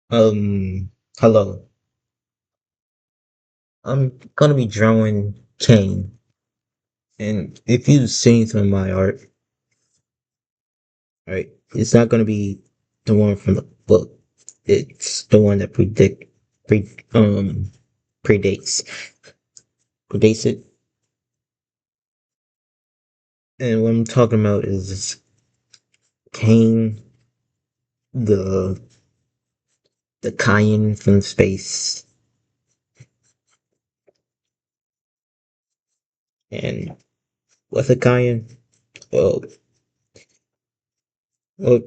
Hello. I'm gonna be drawing Cain, and if you've seen some of my art, right, it's not gonna be the one from the book. It's the one that pre predates predates it. And what I'm talking about is Cain, the the Cain from space, and what's a Cain? Well, well,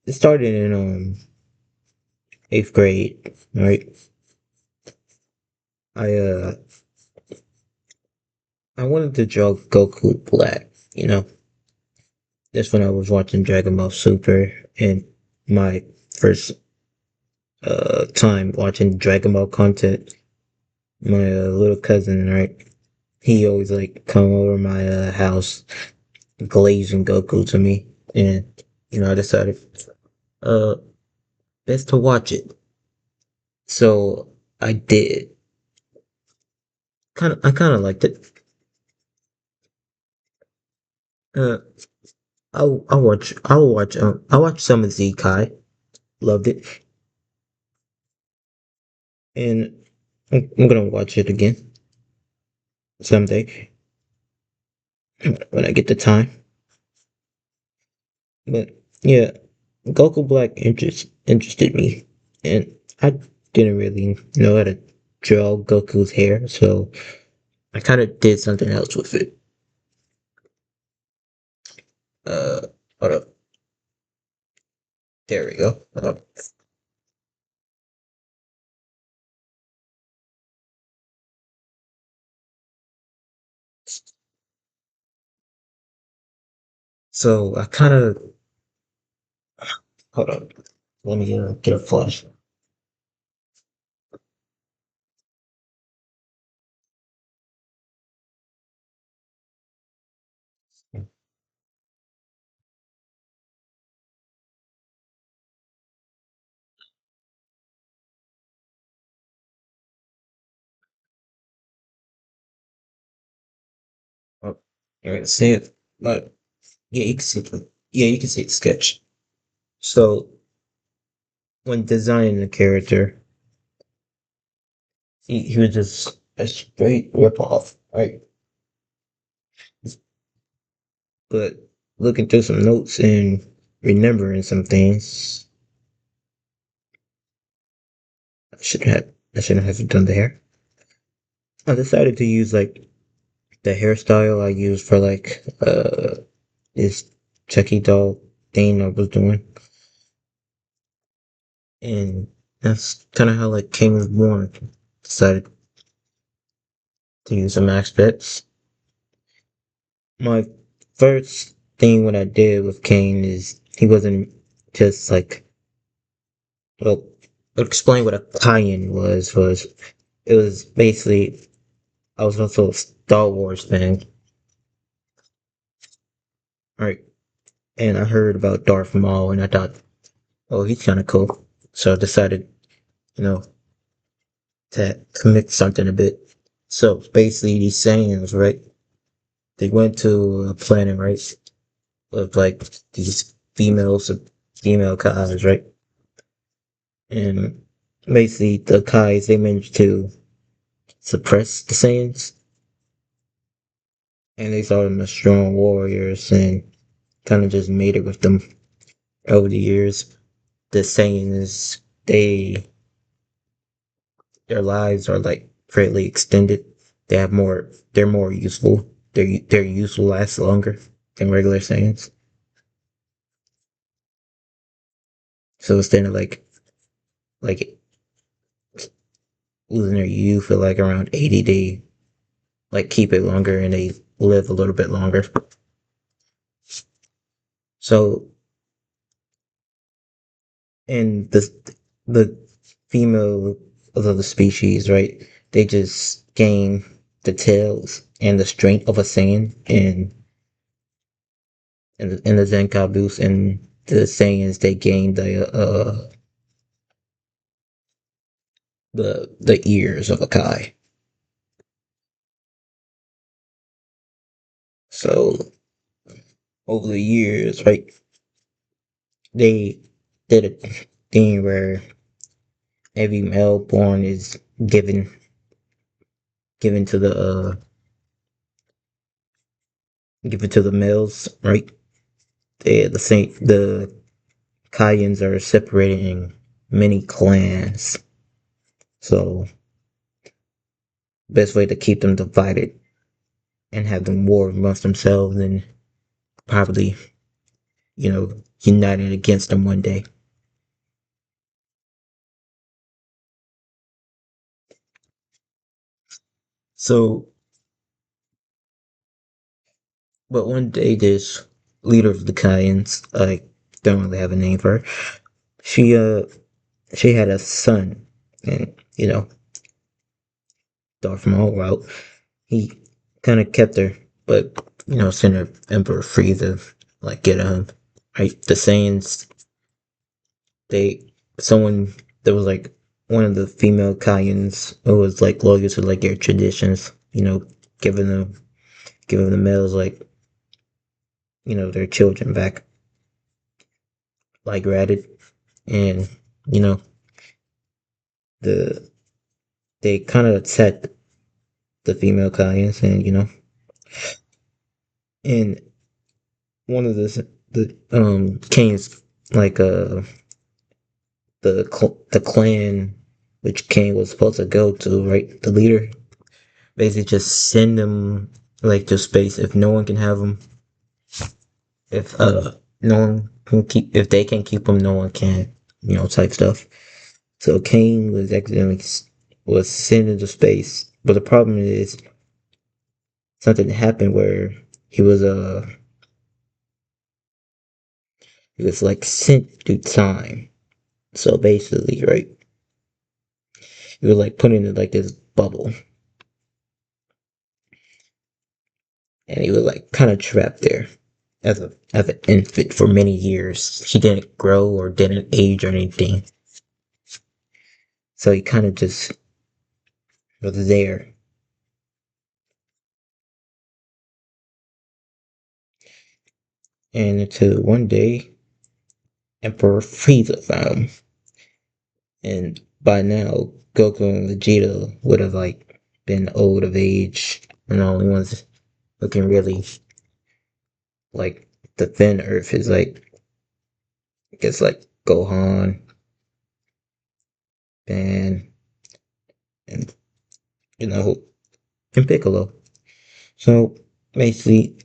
it started in eighth grade, right? I uh I wanted to draw Goku black, you know. That's when I was watching Dragon Ball Super and my first time watching Dragon Ball content. My little cousin, right? He always like come over my house, glazing Goku to me, and I decided uh best to watch it. So I did. I kind of liked it. Uh, I watch some of Z Kai, loved it, and I'm gonna watch it again someday when I get the time. But yeah, Goku Black interested me, and I didn't really know how to draw Goku's hair, so I kind of did something else with it. Uh, hold up, there we go. So I kind of hold up. Let me get a flash. Oh, you can see it, but yeah, you can see it. Yeah, you can see the sketch. So when designing the character, he was just a straight rip off, right? But looking through some notes and remembering some things, I shouldn't have done the hair. I decided to use like the hairstyle I used for like this Chucky doll thing I was doing, and that's kind of how like King was born. Decided to use some aspects. My first thing what I did with Kane is he wasn't just like, well, I'll explain what a tie-in was it was basically I was also a Star Wars fan, right? And I heard about Darth Maul, and I thought, oh, he's kind of cool. So I decided, you know, to commit something a bit. So basically, these Saiyans, right? They went to a planet, right, of like these female Kais, right? And basically, the Kais they managed to suppress the Saiyans, and they saw them as strong warriors, and kind of just made it with them over the years. The Saiyans, their lives are like greatly extended. They're more useful. Their use will last longer than regular Saiyans. So instead of like losing their youth at like around 80, they like keep it longer and they live a little bit longer. So and the female of the species, right? They just gain the tails and the strength of a Saiyan and the Zen boost and the Saiyans they gain the ears of a Kai. So over the years, right, they did a thing where every male born is given to the given to the males, right? They the same the Kaiyans are separated in many clans. So best way to keep them divided and have them war amongst themselves and probably, united against them one day. So but one day this leader of the Kaiyans, I don't really have a name for her, she she had a son and Darth Maul route. He kind of kept her, but sent her Emperor Frieza like get him. Right, the Saiyans they someone there was like one of the female Kaiyans who was like loyal to like their traditions, giving them giving the males like their children back like granted, and you know the they kind of attacked the female Kaiyans, and and one of the Kane's like the clan which Kane was supposed to go to, right? The leader basically just send them like to space if no one can have them. If no one can keep if they can keep them, no one can, type stuff. So Kane was accidentally was sent into space, but the problem is something happened where he was he was like sent through time. So basically, right, he was like put into like this bubble, and he was like kind of trapped there as an infant for many years. He didn't grow or didn't age or anything, so he kind of just was there. And until one day, Emperor Frieza found him, and by now Goku and Vegeta would have like been old of age, and the only ones who can really like defend Earth is like I guess like Gohan and and you know and Piccolo. So basically,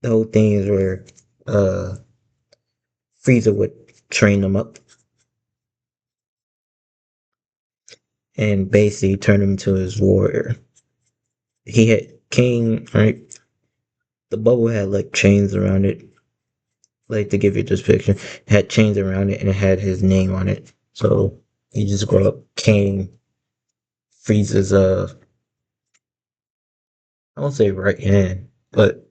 the whole thing is where uh Frieza would train them up and basically turn him into his warrior. He had King, right? The bubble had like chains around it. Like to give you this picture, it had chains around it and it had his name on it. So he just grew up King Frieza's I won't say right hand, but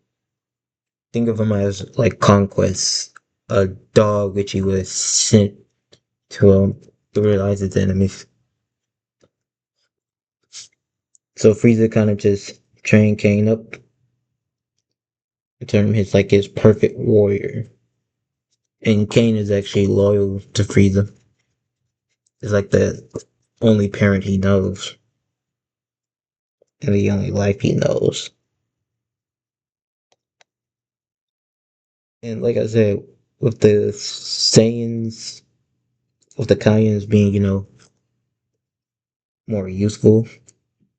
think of him as like conquest, a dog which he was sent to realize its enemies. So Frieza kind of just trained Kane up and turned him his perfect warrior. And Kane is actually loyal to Frieza. It's like the only parent he knows and the only life he knows. And like I said, with the Saiyans, with the Kaiyans being, more useful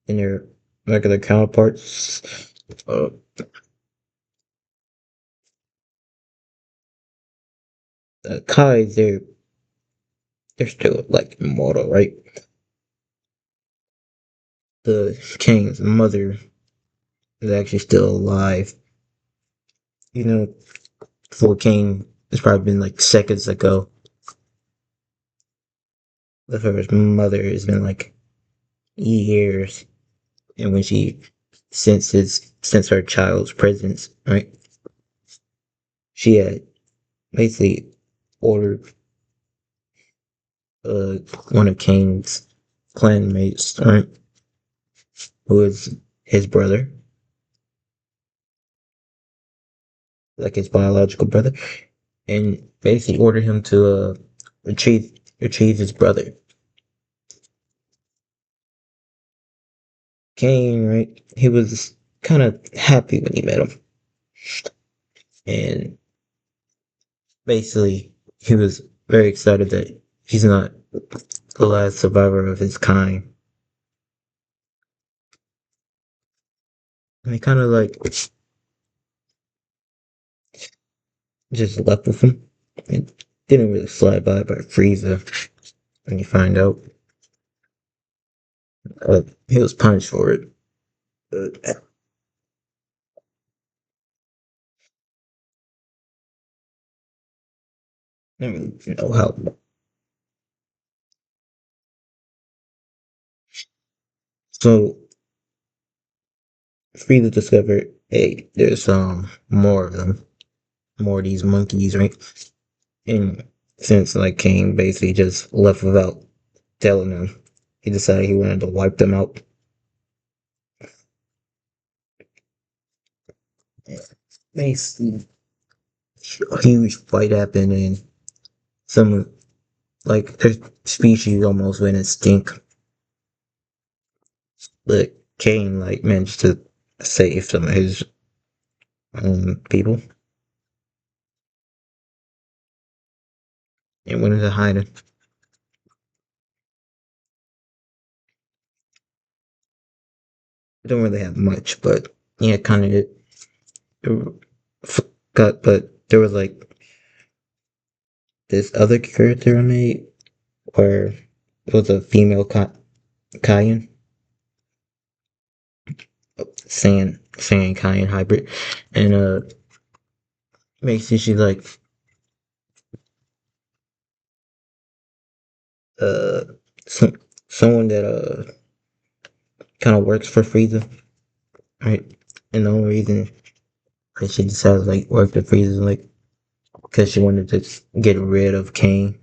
than their regular counterparts, uh, the Kai, they're still like immortal, right? The King's mother is actually still alive. You know, before King, it's probably been like seconds ago. With her mother, it's been like years. And when she since her child's presence, right? She had basically ordered uh one of Kane's clanmates, right? Who is his brother, like his biological brother, and basically ordered him to retrieve his brother. Cain, right? He was kind of happy when he met him, and basically he was very excited that he's not the last survivor of his kind. And he kind of like just left with him. It didn't really slide by Frieza when you find out. He was punished for it. I don't really know how. So Frieza discovered, hey, there's more of them, more of these monkeys, right? And since like Kane basically just left without telling them, he decided he wanted to wipe them out. Basically, a huge fight happened, and some like their species almost went extinct. But Kane like managed to save some of his people and went into hiding. Don't really have much, but yeah, kind of forgot. But there was like this other character I made where it was a female Cayenne, Saiyan Cayenne hybrid, and basically she's like uh some, someone that kind of works for Frieza, right? And the only reason that she decided to like work for Frieza is like because she wanted to get rid of Kane.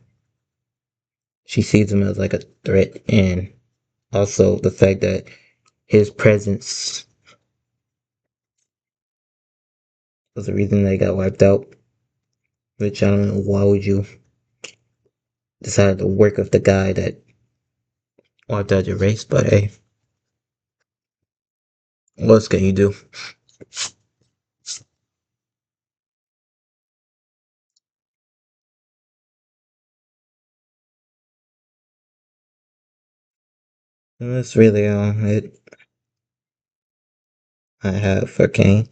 She sees him as like a threat, and also the fact that his presence was the reason they got wiped out. Which I don't know why would you decide to work with the guy that wiped out your race, but hey, what else can you do? And that's really all it I have for Kane.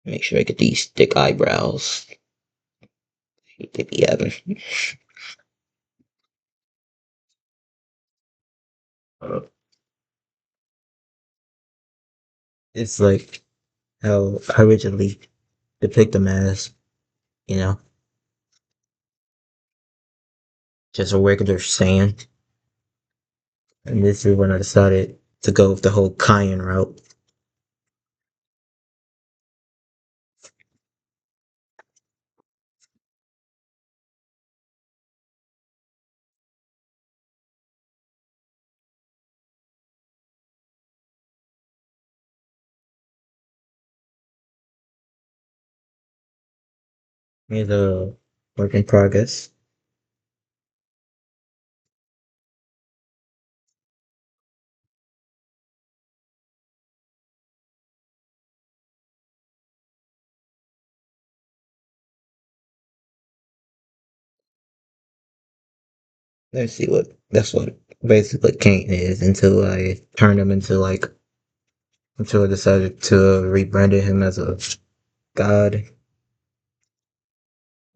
Make sure I get these thick eyebrows they be having. Uh, It's like how I originally depict them as, you know, just a regular Saiyan. And this is when I decided to go with the whole Kayan route. It's a work in progress. Let's see what that's what basically Kane is until I turned him into like until I decided to rebrand him as a god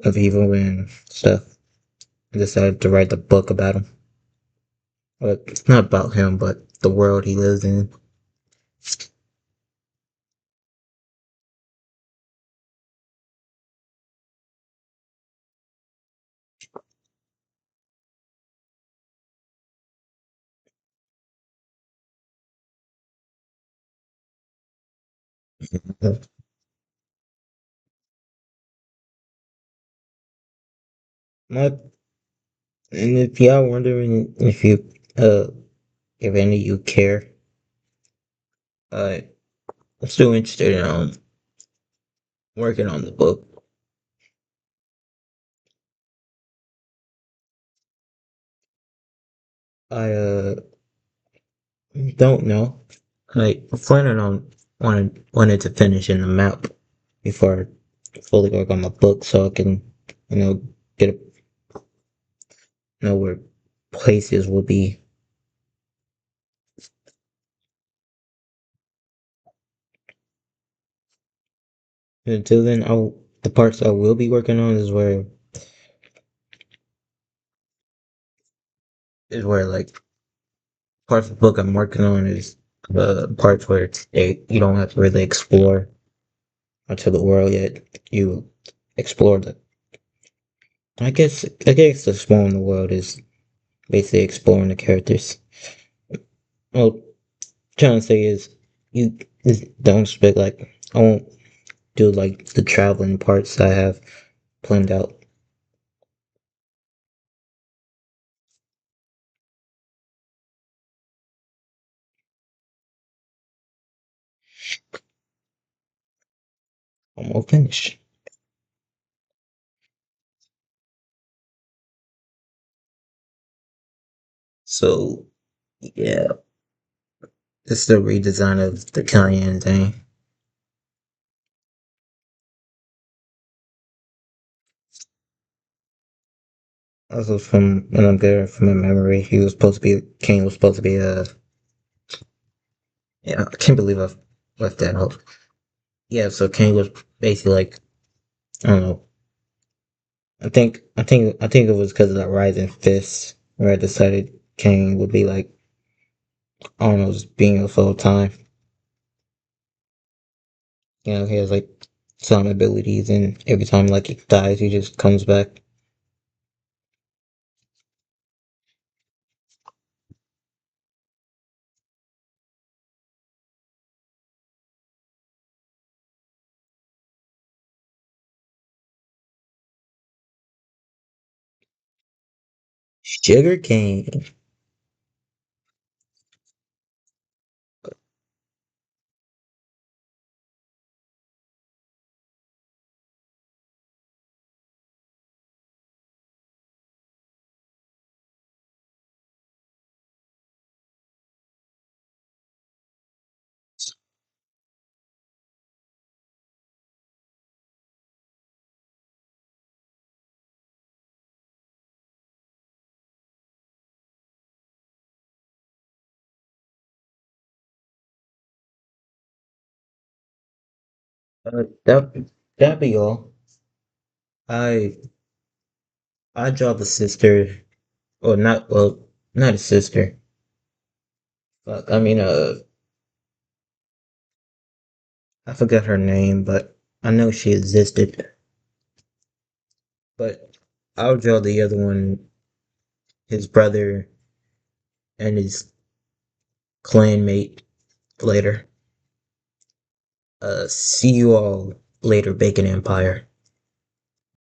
of evil and stuff. I decided to write a book about him. But it's not about him, but the world he lives in. My, and if y'all wondering if you, uh, if any of you care, uh, I'm still interested in working on the book. I don't know. I'm planning on wanted to finish in the map before I fully work on my book, so I can, you know, get a, know where places will be. Until then, the parts I will be working on is where like parts of the book I'm working on is parts where you don't have to really explore onto the world yet. You explore the. I guess the small in the world is basically exploring the characters. Well, trying to say is you don't expect like I won't do like the traveling parts I have planned out. I'm gonna finish. So yeah, it's the redesign of the Cayenne thing. Also, from when I'm good from my memory, he was supposed to be Cain was supposed to be a. Yeah, I can't believe I've left that out. Yeah, so Cain was basically like I don't know. I think it was because of that rising fist where I decided Cain would be like I don't know, just being a full time. He has like some abilities, and every time like he dies, he just comes back. Sugar cane. That be all. I I draw the sister, or not. Well, not a sister. Fuck, I mean, I forgot her name, but I know she existed. But I'll draw the other one, his brother and his clanmate later. See you all later, Bacon Empire.